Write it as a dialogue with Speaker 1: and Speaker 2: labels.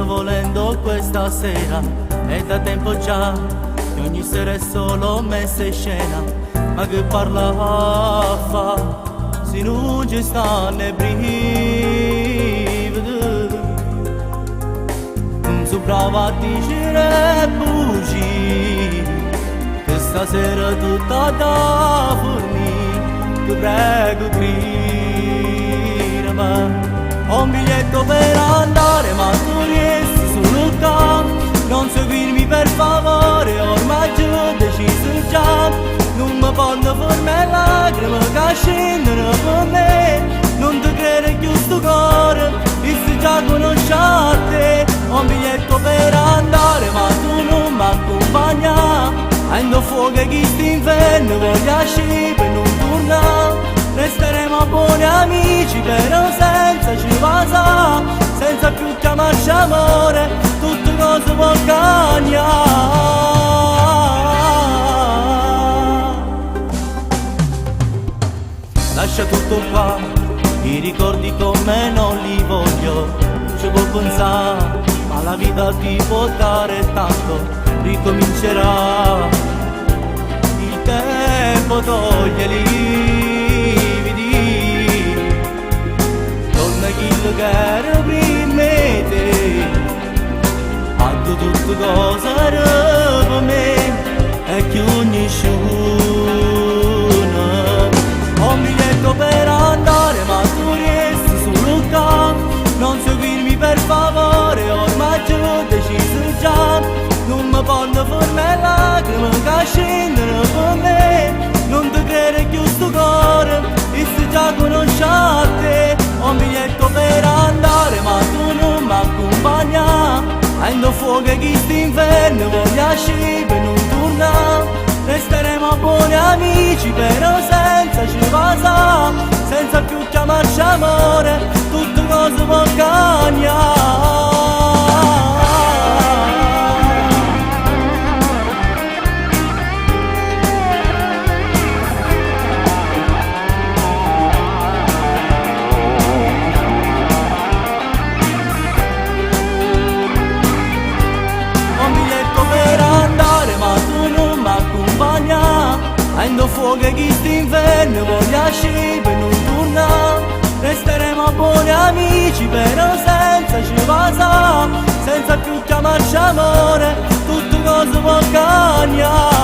Speaker 1: sto volendo questa sera, è da tempo già che ogni sera è solo messa in scena, ma che parla fa, se non ci stanno i brividi. Non so brava a dire bugie, che stasera tutta da fornire, ti prego gridami. Ho un biglietto per andare, ma tu riesci solo qua. Non seguirmi per favore, ormai già ho deciso già. Non mi fanno fare lacrime che scendono per me. Non ti crede più sto cuore, e se già conosci a te. Ho un biglietto per andare, ma tu non mi accompagni. Ando fuoco che st'inverno voglio uscire per non tornare. Resteremo buoni amici, però senza ci va, senza più chiamarci amore, tutte cose può cambiare. Lascia tutto qua, i ricordi con me non li voglio, ci può pensare, ma la vita ti può dare tanto, ricomincerà, il tempo toglie li. Quello che era prima di te, anche tutte cose era per me e che nessuno. Ho un biglietto per andare, ma tu resti solo qua. Non seguirmi per favore, ormai già ho deciso già. Non mi fanno fare lacrime che scendono per me. Non ti crede più sto cuore, e se già conosci a te. Ho un biglietto per andare, ma tu non mi accompagni. Ando fuoco che st'inverno voglio uscire per non tornare. Resteremo buoni amici, però senza ci va, senza più chiamarci amore, tutte cose può cambiare. Ando fuoco che st'inverno voglio uscire per non tornare. Resteremo buoni amici, però senza ci va, senza più chiamarci amore, tutte cose può cambiare.